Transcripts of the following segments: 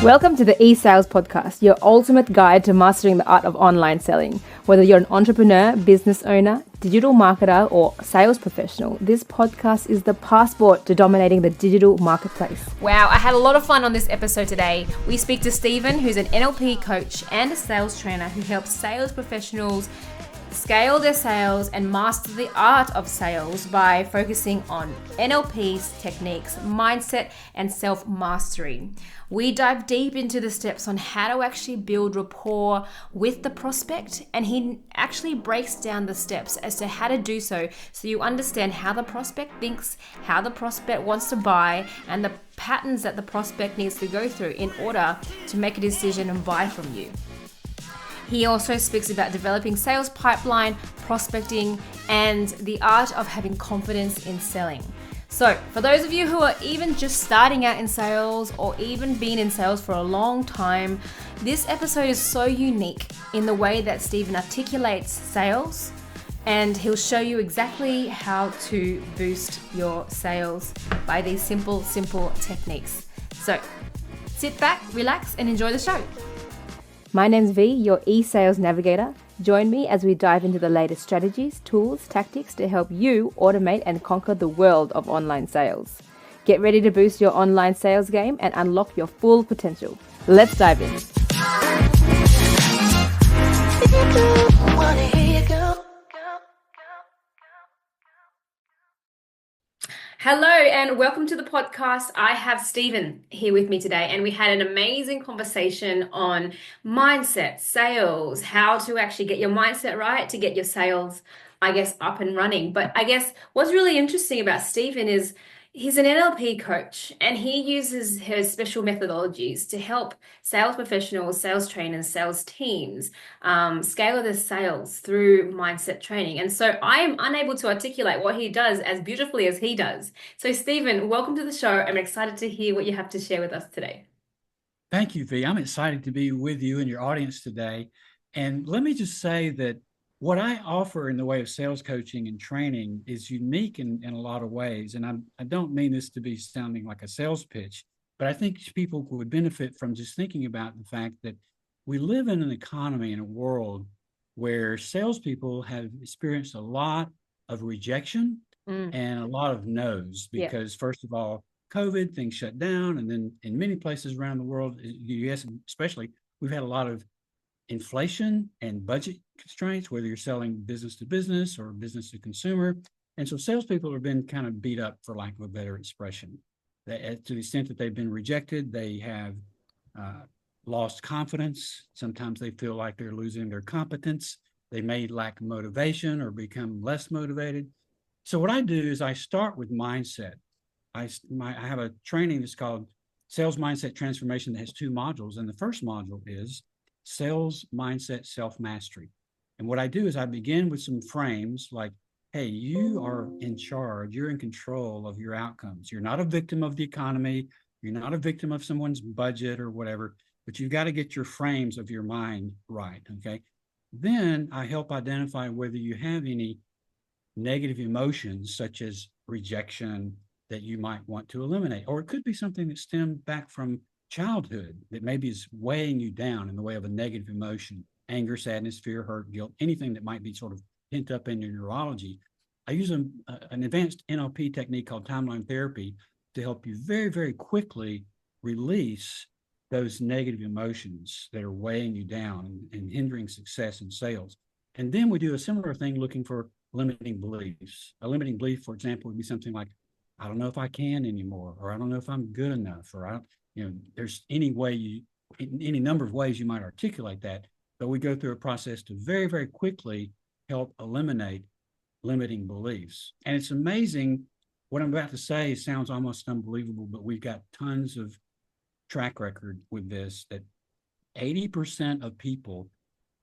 Welcome to the eSales Podcast, your ultimate guide to mastering the art of online selling. Whether you're an entrepreneur, business owner, digital marketer, or sales professional, this podcast is the passport to dominating the digital marketplace. Wow, I had a lot of fun on this episode today. We speak to Steven, who's an NLP coach and a sales trainer who helps sales professionals scale their sales and master the art of sales by focusing on NLP's techniques, mindset, and self-mastery. We dive deep into the steps on how to actually build rapport with the prospect, and he actually breaks down the steps as to how to do so you understand how the prospect thinks, how the prospect wants to buy, and the patterns that the prospect needs to go through in order to make a decision and buy from you. He also speaks about developing sales pipeline, prospecting, and the art of having confidence in selling. So for those of you who are even just starting out in sales or even been in sales for a long time, this episode is so unique in the way that Steven articulates sales, and he'll show you exactly how to boost your sales by these simple techniques. So sit back, relax, and enjoy the show. My name's V, your eSales navigator. Join me as we dive into the latest strategies, tools, tactics to help you automate and conquer the world of online sales. Get ready to boost your online sales game and unlock your full potential. Let's dive in. Hello and welcome to the podcast. I have Steven here with me today, and we had an amazing conversation on mindset, sales, how to actually get your mindset right to get your sales, up and running. But I guess what's really interesting about Steven is he's an NLP coach, and he uses his special methodologies to help sales professionals, sales trainers, sales teams scale their sales through mindset training. And so I am unable to articulate what he does as beautifully as he does. So Steven, welcome to the show. I'm excited to hear what you have to share with us today. Thank you, V. I'm excited to be with you and your audience today. And let me just say that what I offer in the way of sales coaching and training is unique in a lot of ways. And I don't mean this to be sounding like a sales pitch, but I think people would benefit from just thinking about the fact that we live in an economy, in a world where salespeople have experienced a lot of rejection and a lot of no's because, first of all, COVID, things shut down. And then in many places around the world, the US especially, we've had a lot of inflation and budget constraints, whether you're selling business to business or business to consumer. And so salespeople have been kind of beat up, for lack of a better expression. To the extent that they've been rejected, they have lost confidence. Sometimes they feel like they're losing their competence. They may lack motivation or become less motivated. So what I do is I start with mindset. I have a training that's called Sales Mindset Transformation that has two modules. And the first module is Sales Mindset Self-Mastery. And what I do is I begin with some frames like, hey, you are in charge, you're in control of your outcomes. You're not a victim of the economy, you're not a victim of someone's budget or whatever, but you've got to get your frames of your mind right, okay? Then I help identify whether you have any negative emotions such as rejection that you might want to eliminate, or it could be something that stemmed back from childhood that maybe is weighing you down in the way of a negative emotion, anger, sadness, fear, hurt, guilt, anything that might be sort of pent up in your neurology. I use an advanced NLP technique called timeline therapy to help you very, very quickly release those negative emotions that are weighing you down and hindering success in sales. And then we do a similar thing looking for limiting beliefs. A limiting belief, for example, would be something like, I don't know if I can anymore, or I don't know if I'm good enough, or there's any number of ways you might articulate that, but we go through a process to very, very quickly help eliminate limiting beliefs. And it's amazing. What I'm about to say sounds almost unbelievable, but we've got tons of track record with this, that 80% of people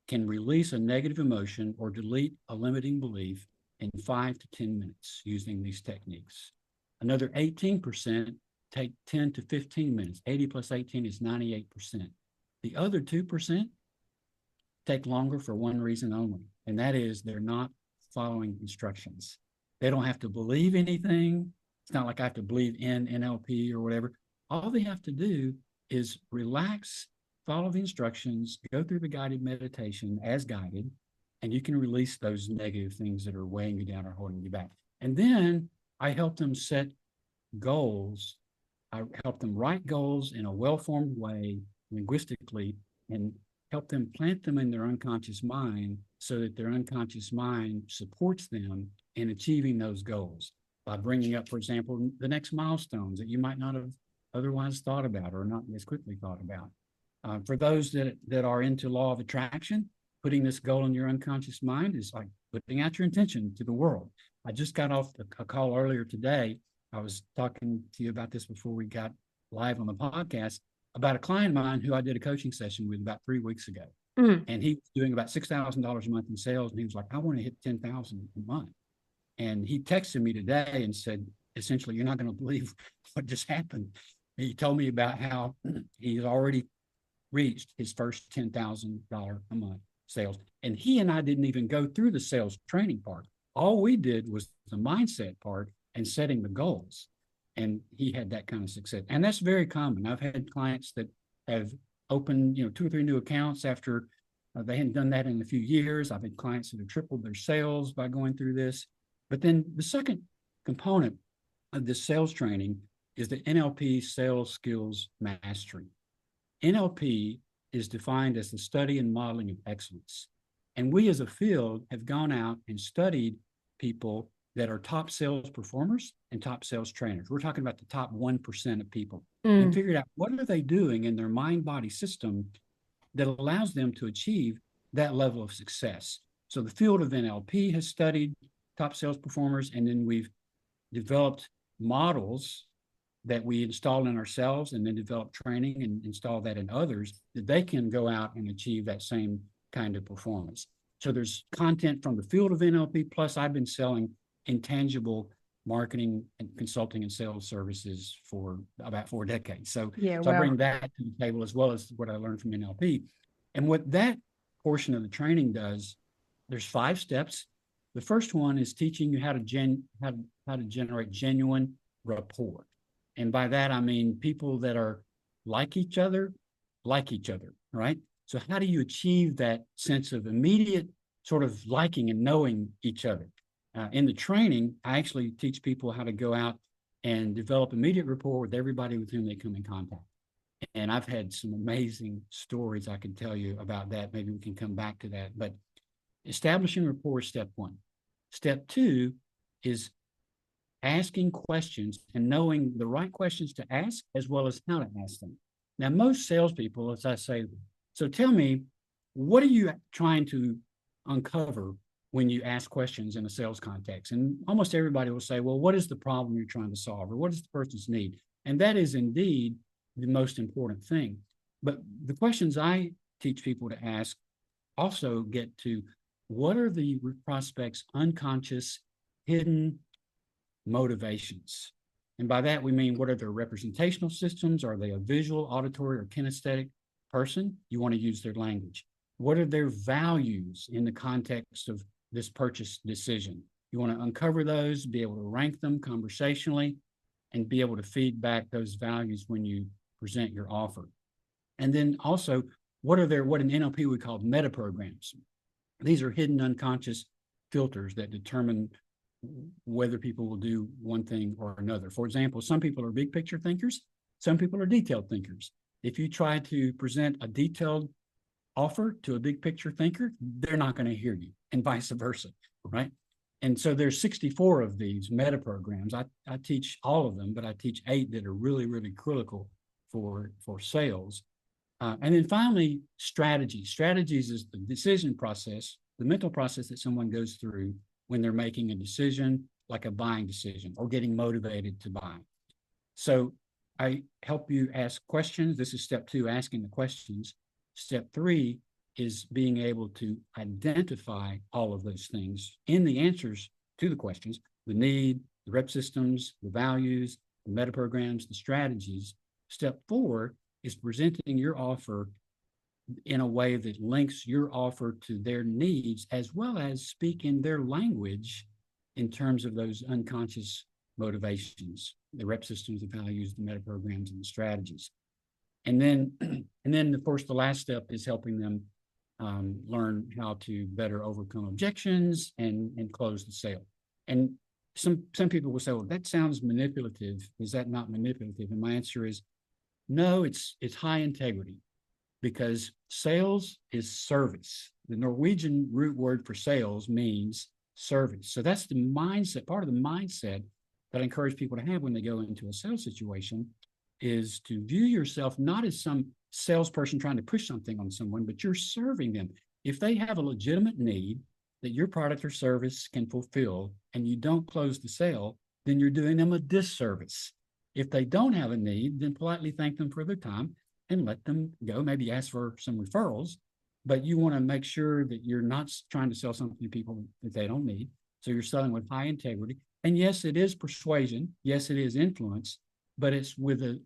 can release a negative emotion or delete a limiting belief in 5 to 10 minutes using these techniques. Another 18% take 10 to 15 minutes. 80 plus 18 is 98%. The other 2% take longer for one reason only, and that is they're not following instructions. They don't have to believe anything. It's not like I have to believe in NLP or whatever. All they have to do is relax, follow the instructions, go through the guided meditation as guided, and you can release those negative things that are weighing you down or holding you back. And then I help them set goals. I help them write goals in a well-formed way, linguistically, and help them plant them in their unconscious mind so that their unconscious mind supports them in achieving those goals by bringing up, for example, the next milestones that you might not have otherwise thought about or not as quickly thought about. For those that are into law of attraction, putting this goal in your unconscious mind is like putting out your intention to the world. I just got off a call earlier today. I was talking to you about this before we got live on the podcast about a client of mine who I did a coaching session with about 3 weeks ago. And he was doing about $6,000 a month in sales. And he was like, I want to hit 10,000 a month. And he texted me today and said, essentially, you're not going to believe what just happened. He told me about how he's already reached his first $10,000 a month sales. And he and I didn't even go through the sales training part. All we did was the mindset part and setting the goals. And he had that kind of success. And that's very common. I've had clients that have opened, 2 or 3 new accounts after they hadn't done that in a few years. I've had clients that have tripled their sales by going through this. But then the second component of this sales training is the NLP sales skills mastery. NLP is defined as the study and modeling of excellence. And we as a field have gone out and studied people that are top sales performers and top sales trainers. We're talking about the top 1% of people and figured out what are they doing in their mind-body system that allows them to achieve that level of success. So the field of NLP has studied top sales performers, and then we've developed models that we install in ourselves and then develop training and install that in others that they can go out and achieve that same kind of performance. So there's content from the field of NLP, plus I've been selling intangible marketing and consulting and sales services for about 4 decades. So I bring that to the table as well as what I learned from NLP. And what that portion of the training does, there's 5 steps. The first one is teaching you how to generate genuine rapport. And by that, I mean people that are like each other, right? So how do you achieve that sense of immediate sort of liking and knowing each other? In the training, I actually teach people how to go out and develop immediate rapport with everybody with whom they come in contact. And I've had some amazing stories I can tell you about that. Maybe we can come back to that. But establishing rapport is step 1. Step 2 is asking questions and knowing the right questions to ask as well as how to ask them. Now, most salespeople, as I say, so tell me, what are you trying to uncover when you ask questions in a sales context? And almost everybody will say, well, what is the problem you're trying to solve? Or what is the person's need? And that is indeed the most important thing. But the questions I teach people to ask also get to what are the prospect's unconscious, hidden motivations? And by that, we mean what are their representational systems? Are they a visual, auditory, or kinesthetic person? You want to use their language. What are their values in the context of this purchase decision? You want to uncover those, be able to rank them conversationally, and be able to feed back those values when you present your offer. And then also, what in NLP we call meta programs. These are hidden unconscious filters that determine whether people will do one thing or another. For example, some people are big picture thinkers, some people are detailed thinkers. If you try to present a detailed offer to a big picture thinker, they're not going to hear you, and vice versa, right? And so there's 64 of these meta programs. I teach all of them, but I teach 8 that are really, really critical for sales. And then finally, strategies. Strategies is the decision process, the mental process that someone goes through when they're making a decision, like a buying decision or getting motivated to buy. So I help you ask questions. This is step 2, asking the questions. Step 3 is being able to identify all of those things in the answers to the questions, the need, the rep systems, the values, the meta programs, the strategies. Step 4 is presenting your offer in a way that links your offer to their needs, as well as speak in their language in terms of those unconscious motivations, the rep systems, the values, the meta programs, and the strategies. And then, and then of course, the last step is helping them learn how to better overcome objections and close the sale. And some people will say, well, that sounds manipulative. Is that not manipulative? And my answer is no, it's high integrity, because sales is service. The Norwegian root word for sales means service. So that's the mindset, part of the mindset that I encourage people to have when they go into a sales situation, is to view yourself not as some salesperson trying to push something on someone, but you're serving them. If they have a legitimate need that your product or service can fulfill and you don't close the sale, then you're doing them a disservice. If they don't have a need, then politely thank them for their time and let them go. Maybe ask for some referrals, but you want to make sure that you're not trying to sell something to people that they don't need. So you're selling with high integrity. And yes, it is persuasion. Yes, it is influence, but it's with a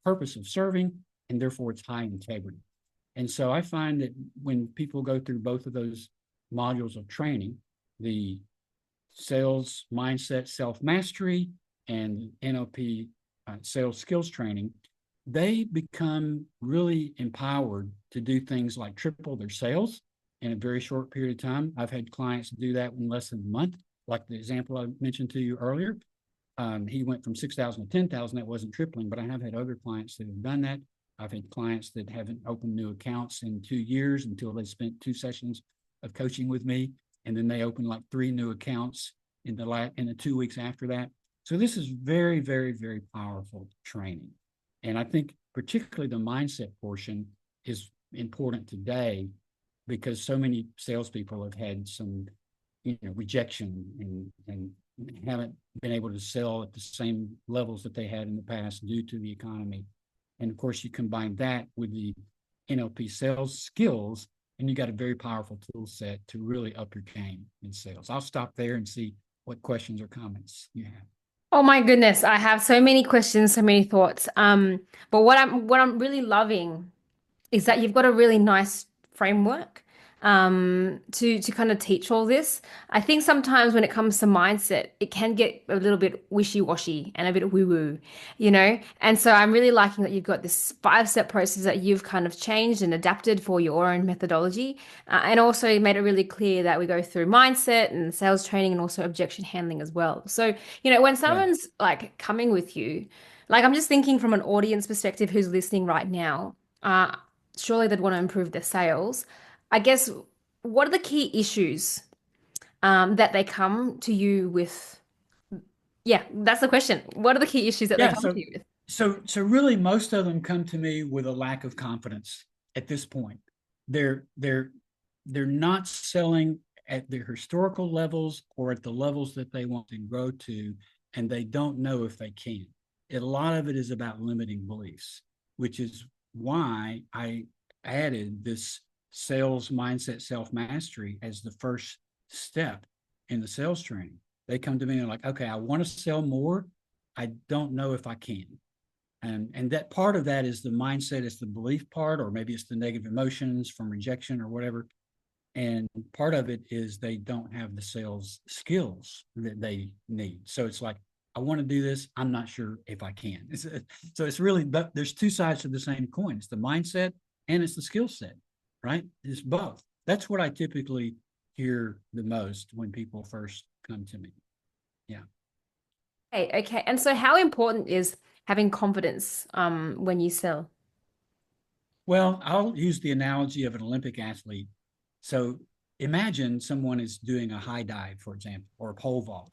purpose of serving, and therefore it's high integrity. And so I find that when people go through both of those modules of training, the sales mindset self-mastery and NLP sales skills training, they become really empowered to do things like triple their sales in a very short period of time. I've had clients do that in less than a month, like the example I mentioned to you earlier. He went from 6,000 to 10,000. That wasn't tripling, but I have had other clients that have done that. I've had clients that haven't opened new accounts in 2 years until they spent 2 sessions of coaching with me, and then they opened like 3 new accounts in the 2 weeks after that. So this is very, very, very powerful training. And I think particularly the mindset portion is important today, because so many salespeople have had some, rejection and haven't been able to sell at the same levels that they had in the past due to the economy. And of course, you combine that with the NLP sales skills, and you got a very powerful tool set to really up your game in sales. I'll stop there and see what questions or comments you have. Oh my goodness, I have so many questions, so many thoughts. But what I'm really loving is that you've got a really nice framework to kind of teach all this. I think sometimes when it comes to mindset, it can get a little bit wishy-washy and a bit woo-woo, And so I'm really liking that you've got this 5-step process that you've kind of changed and adapted for your own methodology, and also made it really clear that we go through mindset and sales training and also objection handling as well. So, when someone's like coming with you, like I'm just thinking from an audience perspective who's listening right now, surely they'd want to improve their sales. I guess, what are the key issues that they come to you with? Yeah, that's the question. What are the key issues that they come to you with? So really, most of them come to me with a lack of confidence at this point. They're not selling at their historical levels or at the levels that they want to grow to, and they don't know if they can. A lot of it is about limiting beliefs, which is why I added this sales mindset self-mastery as the first step in the sales training. They come to me and they're like, okay, I want to sell more. I don't know if I can. And that part of that is the mindset, is the belief part, or maybe it's the negative emotions from rejection or whatever. And part of it is they don't have the sales skills that they need. So it's like, I want to do this. I'm not sure if I can. So it's really, but there's 2 sides to the same coin. It's the mindset and it's the skill set, right? It's both. That's what I typically hear the most when people first come to me. Yeah. Okay. And so how important is having confidence when you sell? Well, I'll use the analogy of an Olympic athlete. So imagine someone is doing a high dive, for example, or a pole vault.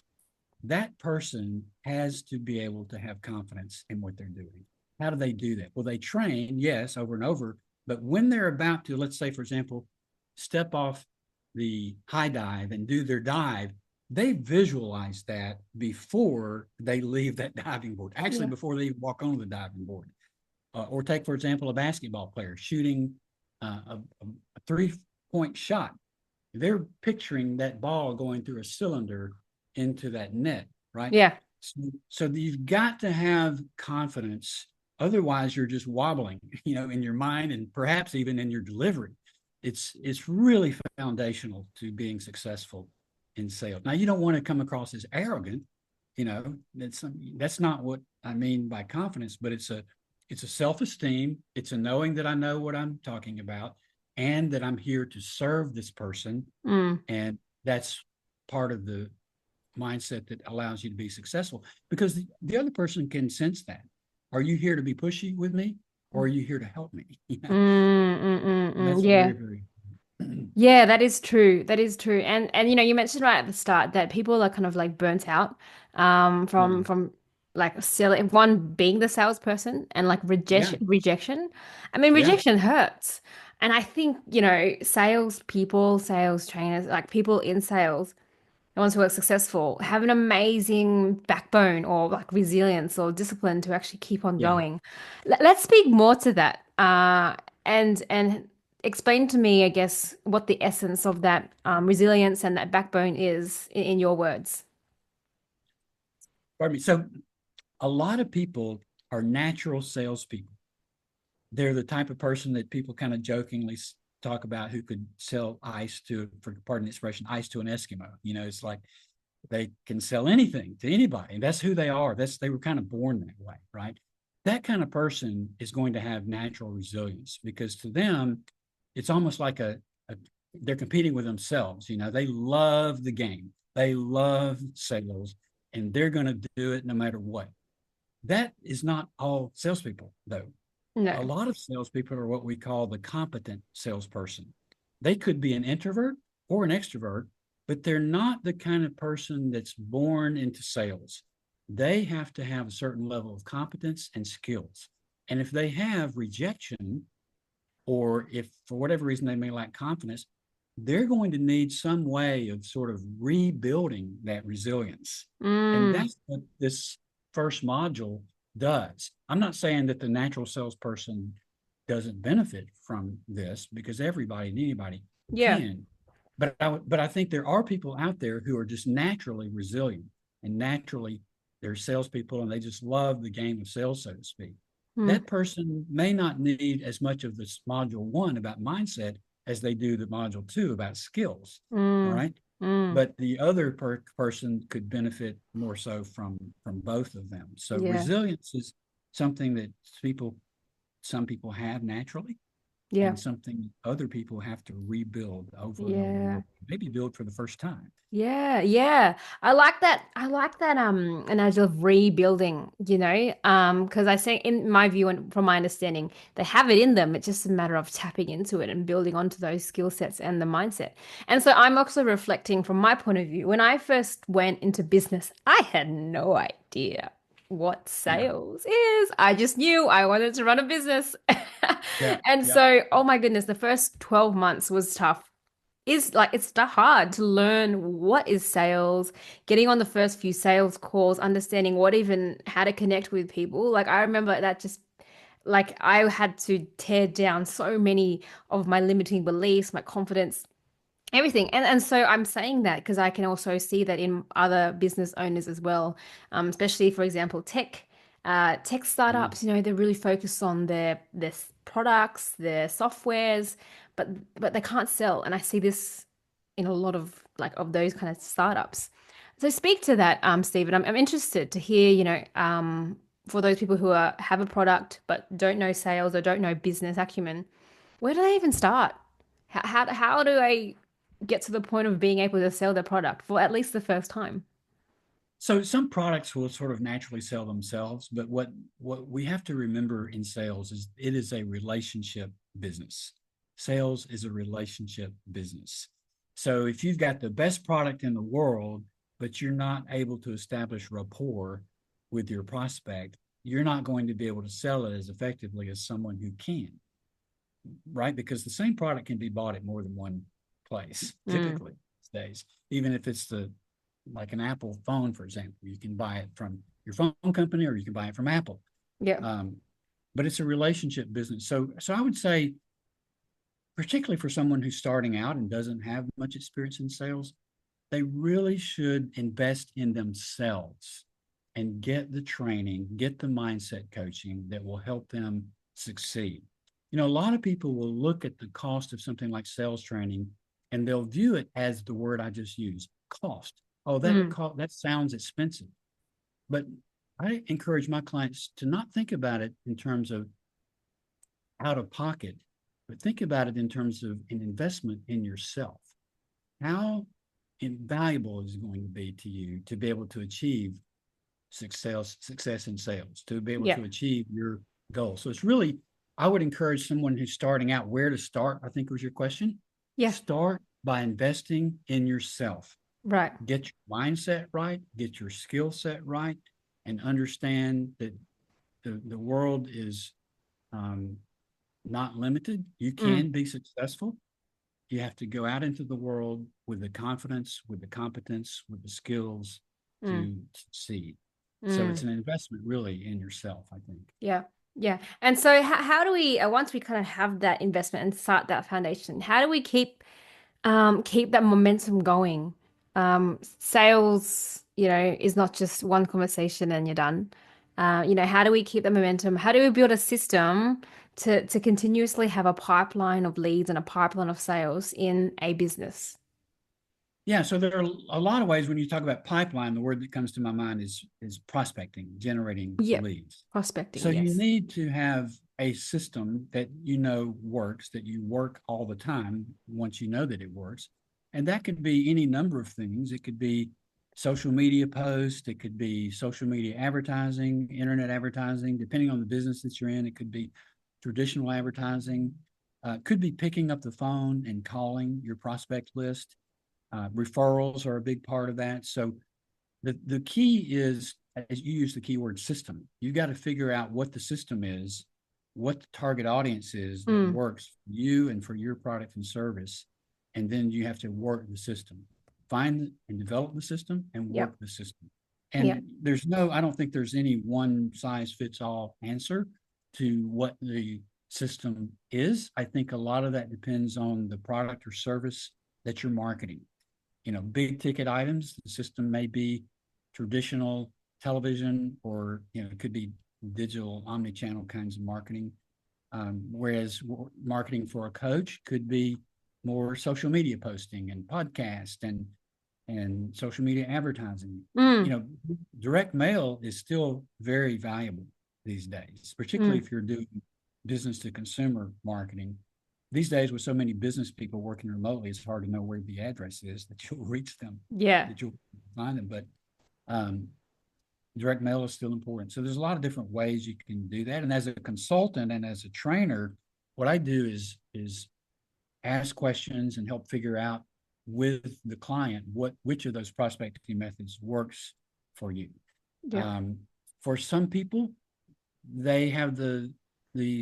That person has to be able to have confidence in what they're doing. How do they do that? Well, they train, yes, over and over, but when they're about to, let's say, for example, step off the high dive and do their dive, they visualize that before they leave that diving board, actually before they walk on the diving board. Or take, for example, a basketball player shooting a 3-point shot. They're picturing that ball going through a cylinder into that net, right? Yeah. So you've got to have confidence. Otherwise, you're just wobbling, in your mind and perhaps even in your delivery. It's really foundational to being successful in sales. Now, you don't want to come across as arrogant. That's not what I mean by confidence, but it's it's a self-esteem. It's a knowing that I know what I'm talking about and that I'm here to serve this person. And that's part of the mindset that allows you to be successful, because the other person can sense that. Are you here to be pushy with me, or are you here to help me? That's Yeah. very, very Yeah, that is true. That is true. And you mentioned right at the start that people are kind of like burnt out yeah, from like selling, one being the salesperson, and like yeah, rejection. I mean, yeah, rejection hurts. And I think, sales people, sales trainers, like people in sales, the ones who are successful, have an amazing backbone or like resilience or discipline to actually keep on yeah. going. Let's speak more to that, and explain to me, I guess, what the essence of that resilience and that backbone is in your words. Pardon me. So a lot of people are natural salespeople. They're the type of person that people kind of jokingly talk about, who could sell ice to, for pardon the expression, ice to an Eskimo. It's like they can sell anything to anybody. And that's who they are. They were kind of born that way, right? That kind of person is going to have natural resilience, because to them, it's almost like they're competing with themselves. They love the game. They love sales, and they're going to do it no matter what. That is not all salespeople, though. A No. lot of salespeople are what we call the competent salesperson. They could be an introvert or an extrovert, but they're not the kind of person that's born into sales. They have to have a certain level of competence and skills. And if they have rejection, or if for whatever reason they may lack confidence, they're going to need some way of sort of rebuilding that resilience. And Mm, that's what this first module does. I'm not saying that the natural salesperson doesn't benefit from this, because everybody and anybody yeah. can. But I think there are people out there who are just naturally resilient, and naturally they're salespeople, and they just love the game of sales, so to speak. Mm, That person may not need as much of this module 1 about mindset as they do the module 2 about skills. All mm, right. mm, But the other person could benefit more so from both of them. So yeah. resilience is something that some people have naturally, Yeah. and something other people have to rebuild over and over and Yeah. over, maybe build for the first time. Yeah, yeah. I like that. I like that analogy of rebuilding, because I think in my view and from my understanding, they have it in them. It's just a matter of tapping into it and building onto those skill sets and the mindset. And so I'm also reflecting from my point of view. When I first went into business, I had no idea what Yeah. sales is. I just knew I wanted to run a business. Yeah. And Yeah. so, oh my goodness, the first 12 months was tough, is like it's hard to learn what is sales, getting on the first few sales calls, understanding what even how to connect with people. Like I remember that just like I had to tear down so many of my limiting beliefs, my confidence, everything. And so I'm saying that because I can also see that in other business owners as well, especially for example tech Mm. startups. They're really focused on their products, their softwares, but they can't sell. And I see this in a lot of like of those kind of startups. So speak to that, Stephen. I'm interested to hear, for those people who have a product but don't know sales or don't know business acumen, where do they even start? How do I get to the point of being able to sell their product for at least the first time? So some products will sort of naturally sell themselves, but what we have to remember in sales is it is a relationship business. Sales is a relationship business. So if you've got the best product in the world, but you're not able to establish rapport with your prospect, you're not going to be able to sell it as effectively as someone who can, right? Because the same product can be bought at more than one place, Mm, typically these days. Even if it's like an Apple phone, for example, you can buy it from your phone company, or you can buy it from Apple. yeah. Um, but it's a relationship business. So I would say, particularly for someone who's starting out and doesn't have much experience in sales, they really should invest in themselves and get the training, get the mindset coaching that will help them succeed. A lot of people will look at the cost of something like sales training, and they'll view it as the word I just used, cost. Oh, Mm, that sounds expensive. But I encourage my clients to not think about it in terms of out of pocket, but think about it in terms of an investment in yourself. How invaluable is it going to be to you to be able to achieve success in sales, to be able Yeah. to achieve your goal? So it's really, I would encourage someone who's starting out where to start, I think was your question. Yeah. Start by investing in yourself. Right. Get your mindset right, get your skill set right, and understand that the world is not limited. You can be successful. You have to go out into the world with the confidence, with the competence, with the skills to succeed. So it's an investment really in yourself, I think. Yeah. Yeah. And so how do we, once we kind of have that investment and start that foundation, how do we keep that momentum going? Sales, is not just one conversation and you're done. How do we keep the momentum? How do we build a system to continuously have a pipeline of leads and a pipeline of sales in a business? Yeah, so there are a lot of ways when you talk about pipeline, the word that comes to my mind is prospecting, generating Yep. leads. Prospecting, So you yes. need to have a system that works, that you work all the time once you know that it works. And that could be any number of things. It could be social media posts, it could be social media advertising, internet advertising, depending on the business that you're in. It could be traditional advertising, could be picking up the phone and calling your prospect list. Referrals are a big part of that. So the key is, as you use the keyword system, you got to figure out what the system is, what the target audience is that works for you and for your product and service. And then you have to work the system, find and develop the system and work Yep. the system. Yep. And I don't think there's any one size fits all answer to what the system is. I think a lot of that depends on the product or service that you're marketing. Big ticket items, the system may be traditional television, or it could be digital omni-channel kinds of marketing. Whereas marketing for a coach could be more social media posting and podcast and social media advertising. Direct mail is still very valuable these days, particularly if you're doing business to consumer marketing. These days, with so many business people working remotely, it's hard to know where the address is that you'll reach them. Yeah. That you'll find them. But direct mail is still important. So there's a lot of different ways you can do that. And as a consultant and as a trainer, what I do is ask questions and help figure out with the client which of those prospecting methods works for you. Yeah. For some people, they have the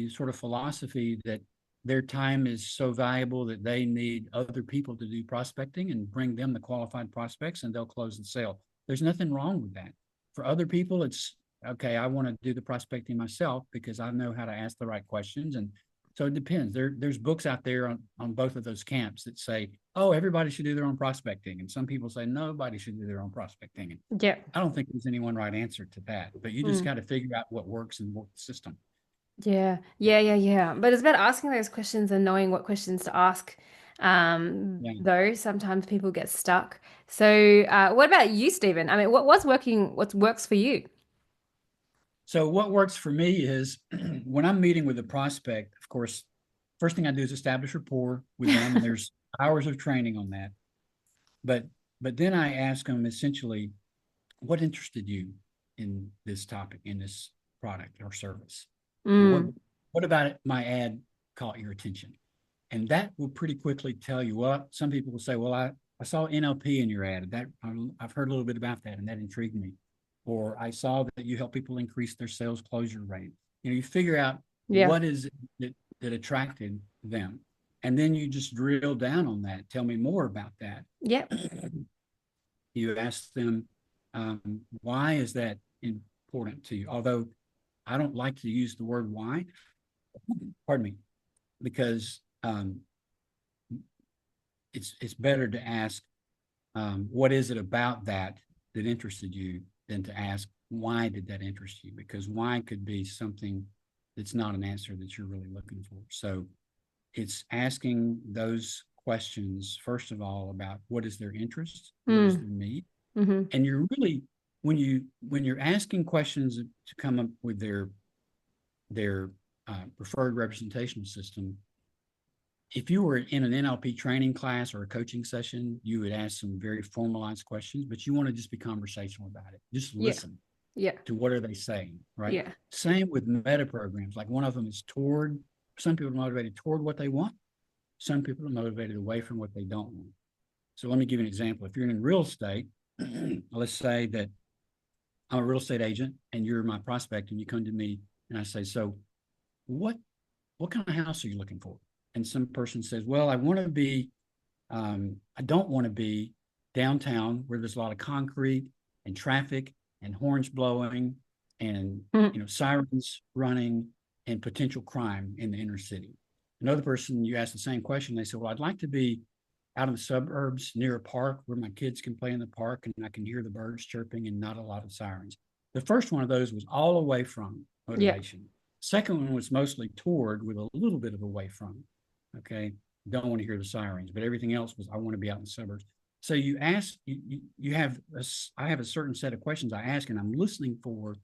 sort of philosophy that their time is so valuable that they need other people to do prospecting and bring them the qualified prospects, and they'll close the sale. There's nothing wrong with that. For other people, it's okay, I want to do the prospecting myself because I know how to ask the right questions. And so it depends. There's books out there on both of those camps that say, oh, everybody should do their own prospecting. And some people say nobody should do their own prospecting. And Yeah. I don't think there's any one right answer to that, but you just got to figure out what works and work the system. Yeah. But it's about asking those questions and knowing what questions to ask. Though sometimes people get stuck. So, what about you, Stephen? I mean, what's working? What works for you? So what works for me is when I'm meeting with a prospect, of course, first thing I do is establish rapport with them. And there's hours of training on that. But then I ask them essentially, what interested you in this topic, in this product or service? What about my ad caught your attention? And that will pretty quickly tell you what. Some people will say, well, I saw NLP in your ad. That I've heard a little bit about that, and that intrigued me. Or I saw that you help people increase their sales closure rate. You figure out what is it that attracted them. And then you just drill down on that. Tell me more about that. Yep. You ask them, why is that important to you? Although I don't like to use the word why, pardon me, because it's better to ask, what is it about that interested you, than to ask, why did that interest you? Because why could be something that's not an answer that you're really looking for. So it's asking those questions, first of all, about what is their interest, what is their need. And you're really when you're asking questions to come up with their preferred representational system, if you were in an NLP training class or a coaching session, you would ask some very formalized questions, but you want to just be conversational about it. Just listen to what are they saying, right? Yeah. Same with meta programs. Like one of them is toward, some people are motivated toward what they want. Some people are motivated away from what they don't want. So let me give you an example. If you're in real estate, let's say that I'm a real estate agent and you're my prospect and you come to me and I say, so what kind of house are you looking for? And some person says, well, I want to be, I don't want to be downtown where there's a lot of concrete and traffic and horns blowing and, sirens running and potential crime in the inner city. Another person, you ask the same question, they say, well, I'd like to be out in the suburbs near a park where my kids can play in the park and I can hear the birds chirping and not a lot of sirens. The first one of those was all away from motivation. Second one was mostly toward with a little bit of away from. Okay. Don't want to hear the sirens, but everything else was, I want to be out in the suburbs. So you ask, you have, I have a certain set of questions I ask, and I'm listening for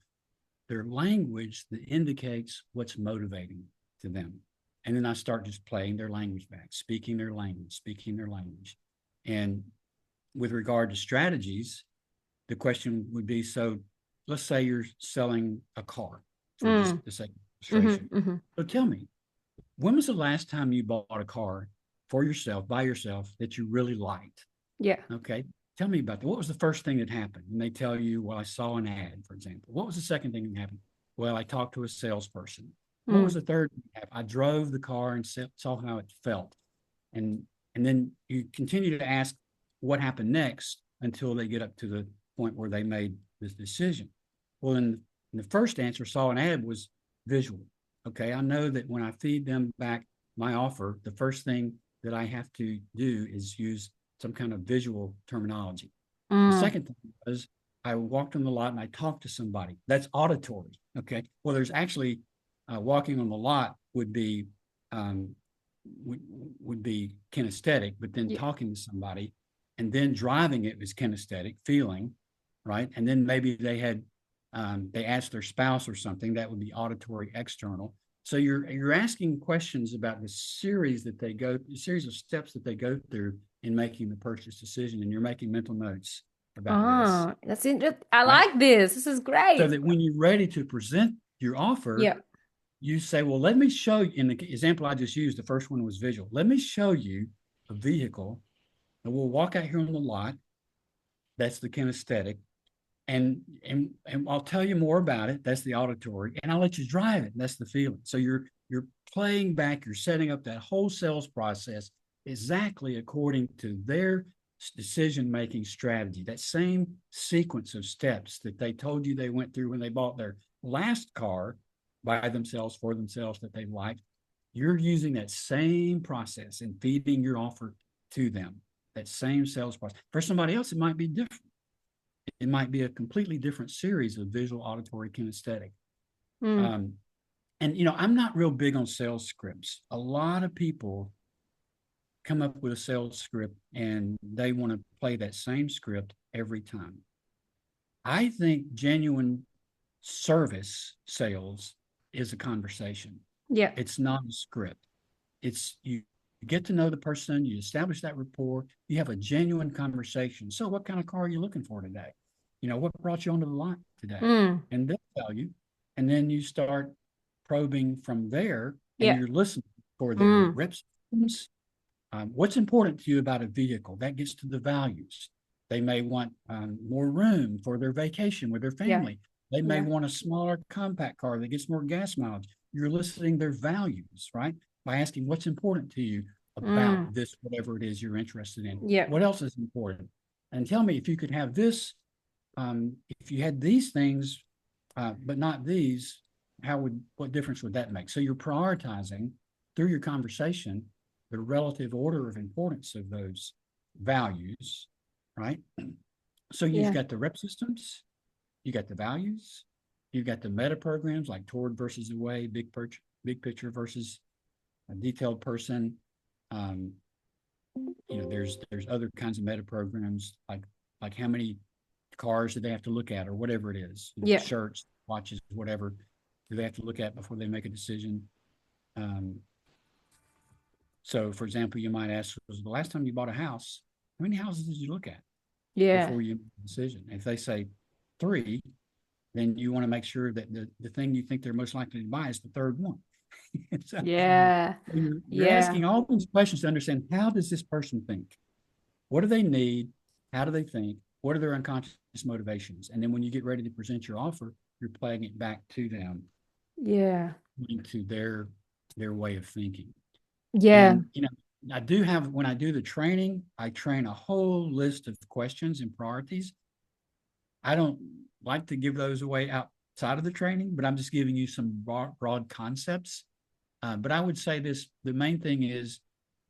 their language that indicates what's motivating to them. And then I start just playing their language back, speaking their language. And with regard to strategies, the question would be, so let's say you're selling a car for just the sake of illustration. So tell me, when was the last time you bought a car for yourself, by yourself, that you really liked? Yeah. Okay. Tell me about that. What was the first thing that happened? And they tell you, well, I saw an ad, for example. What was the second thing that happened? Well, I talked to a salesperson. What was the third thing? I drove the car and saw how it felt. And then you continue to ask what happened next until they get up to the point where they made this decision. Well, in the first answer, saw an ad, was visual. Okay, I know that when I feed them back my offer, the first thing that I have to do is use some kind of visual terminology. The second thing was I walked on the lot and I talked to somebody. That's auditory. Okay, well, there's actually walking on the lot would be kinesthetic, but then talking to somebody and then driving it was kinesthetic, feeling, right? And then maybe they had they asked their spouse or something, that would be auditory external. So you're asking questions about the series of steps that they go through in making the purchase decision, and you're making mental notes about this. That's interesting. I like this. This is great. So that when you're ready to present your offer, you say, well, let me show you, in the example I just used, the first one was visual. Let me show you a vehicle, and we'll walk out here on the lot. That's the kinesthetic. And I'll tell you more about it. That's the auditory, and I'll let you drive it. That's the feeling. So you're playing back, you're setting up that whole sales process exactly according to their decision-making strategy, that same sequence of steps that they told you they went through when they bought their last car by themselves, for themselves, that they liked. You're using that same process and feeding your offer to them, that same sales process. For somebody else, it might be different. It might be a completely different series of visual, auditory, kinesthetic. And, I'm not real big on sales scripts. A lot of people come up with a sales script and they want to play that same script every time. I think genuine service sales is a conversation. Yeah. It's not a script. It's you get to know the person, you establish that rapport, you have a genuine conversation. So what kind of car are you looking for today? What brought you onto the lot today? And they'll tell you. And then you start probing from there, and you're listening for their reps. What's important to you about a vehicle? That gets to the values. They may want more room for their vacation with their family. They may want a smaller compact car that gets more gas mileage. You're listening their values, right? By asking what's important to you about this, whatever it is you're interested in. What else is important? And tell me, if you could have this, if you had these things, but not these, what difference would that make? So you're prioritizing through your conversation the relative order of importance of those values, right? So you've got the rep systems, you got the values, you've got the meta programs like toward versus away, big picture versus a detailed person. There's other kinds of meta programs like how many cars that they have to look at or whatever it is, Yeah. shirts, watches, whatever, do they have to look at before they make a decision? So, for example, you might ask, was the last time you bought a house, how many houses did you look at Yeah. before you make a decision? If they say 3, then you want to make sure that the thing you think they're most likely to buy is the third one. So Yeah. you're Yeah. asking all these questions to understand, how does this person think? What do they need? How do they think? What are their unconscious motivations? And then when you get ready to present your offer, you're playing it back to them Yeah. into their way of thinking. Yeah. And I do have, when I do the training, I train a whole list of questions and priorities. I don't like to give those away outside of the training, but I'm just giving you some broad concepts. But I would say this, the main thing is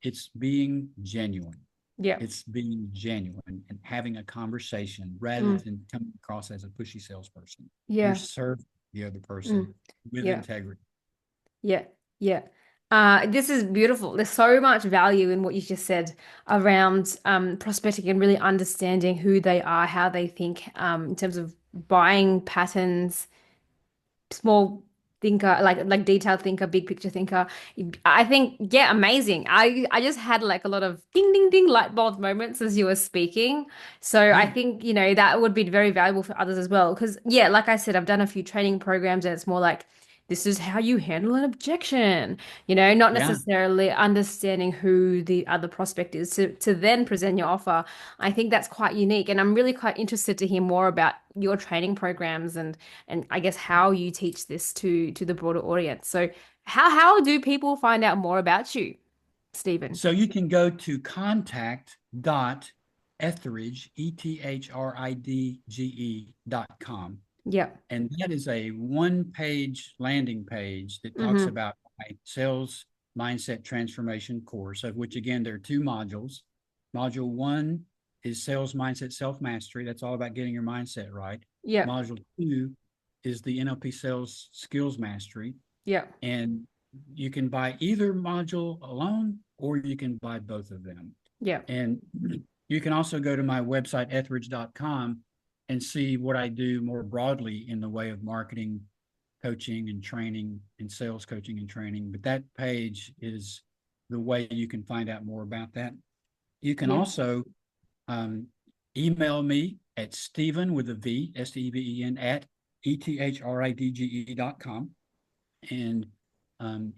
it's being genuine. Yeah. It's being genuine and having a conversation rather than coming across as a pushy salesperson. You're Yeah. serving the other person with Yeah. integrity. Yeah. Yeah. This is beautiful. There's so much value in what you just said around prospecting and really understanding who they are, how they think, in terms of buying patterns, small thinker, like detailed thinker, big picture thinker. I think, yeah, amazing. I just had like a lot of ding ding ding light bulb moments as you were speaking. So I Yeah. think, that would be very valuable for others as well. Because yeah, like I said, I've done a few training programs and it's more like this is how you handle an objection, not Yeah. necessarily understanding who the other prospect is to then present your offer. I think that's quite unique. And I'm really quite interested to hear more about your training programs and I guess how you teach this to the broader audience. So how do people find out more about you, Stephen? So you can go to contact.ethridge, ETHRIDGE.com. Yeah. And that is a one-page landing page that talks Mm-hmm. about my sales mindset transformation course, of which, again, there are 2 modules. Module 1 is sales mindset self-mastery. That's all about getting your mindset right. Yeah. Module 2 is the NLP sales skills mastery. Yeah. And you can buy either module alone, or you can buy both of them. Yeah. And you can also go to my website, ethridge.com, and see what I do more broadly in the way of marketing, coaching, and training, and sales coaching and training. But that page is the way you can find out more about that. You can Yeah. also email me at Steven with a V, Steven, at ETHRIDGE.com, and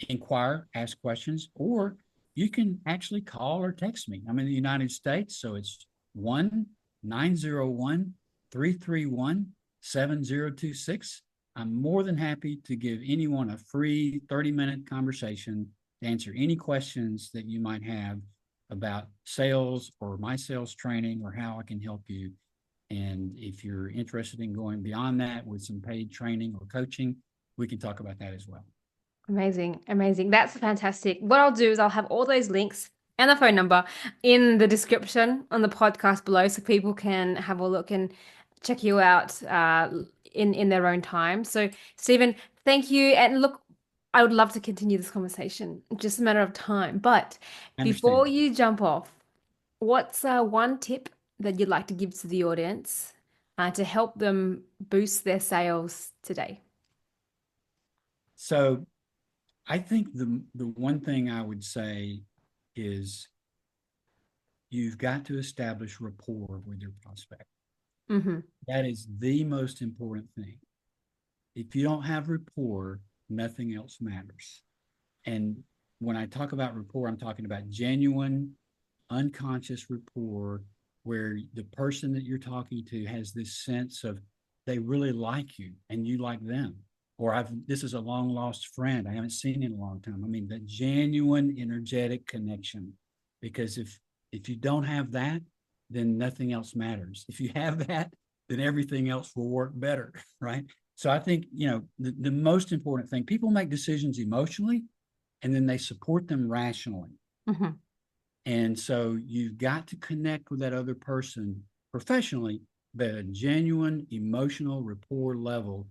inquire, ask questions, or you can actually call or text me. I'm in the United States, so it's 1-901-331-7026. I'm more than happy to give anyone a free 30-minute conversation to answer any questions that you might have about sales or my sales training or how I can help you. And if you're interested in going beyond that with some paid training or coaching, we can talk about that as well. Amazing. Amazing. That's fantastic. What I'll do is I'll have all those links and the phone number in the description on the podcast below so people can have a look and check you out in their own time. So, Stephen, thank you. And look, I would love to continue this conversation. It's just a matter of time. But I before understand. you jump off, what's one tip that you'd like to give to the audience to help them boost their sales today? So I think the one thing I would say is you've got to establish rapport with your prospect. Mm-hmm. That is the most important thing. If you don't have rapport, nothing else matters. And when I talk about rapport, I'm talking about genuine, unconscious rapport where the person that you're talking to has this sense of they really like you and you like them. Or this is a long lost friend I haven't seen in a long time. I mean, the genuine, energetic connection. Because if you don't have that, then nothing else matters. If you have that, then everything else will work better, right? So I think, the most important thing, people make decisions emotionally and then they support them rationally. Mm-hmm. And so you've got to connect with that other person professionally, but a genuine emotional rapport level.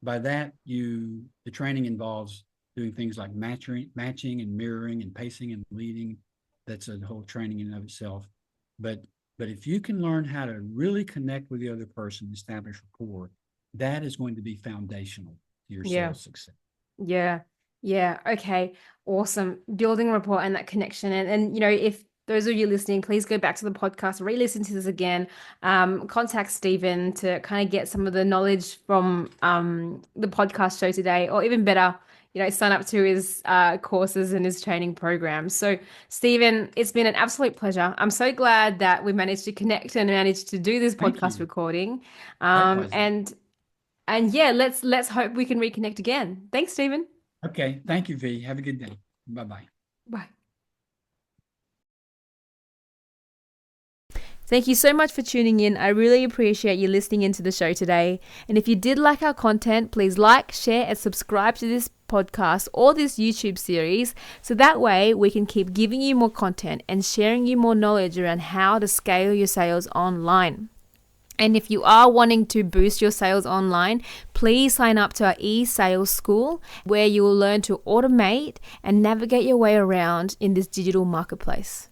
By that, the training involves doing things like matching and mirroring and pacing and leading. That's a whole training in and of itself. But But if you can learn how to really connect with the other person, establish rapport, that is going to be foundational to your sales success. Yeah. Yeah. Okay. Awesome. Building rapport and that connection. And if those of you listening, please go back to the podcast, re-listen to this again, contact Steven to kind of get some of the knowledge from the podcast show today, or even better, sign up to his courses and his training programs. So Steven, it's been an absolute pleasure. I'm so glad that we managed to connect and managed to do this podcast recording. And yeah, let's hope we can reconnect again. Thanks, Steven. Okay. Thank you, V. Have a good day. Bye-bye. Bye. Thank you so much for tuning in. I really appreciate you listening into the show today. And if you did like our content, please like, share, and subscribe to this podcast or this YouTube series, so that way we can keep giving you more content and sharing you more knowledge around how to scale your sales online. And if you are wanting to boost your sales online, please sign up to our e-sales school, where you will learn to automate and navigate your way around in this digital marketplace.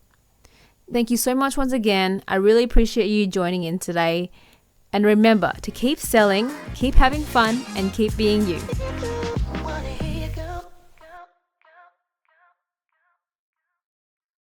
Thank you so much once again. I really appreciate you joining in today. And remember to keep selling, keep having fun, and keep being you.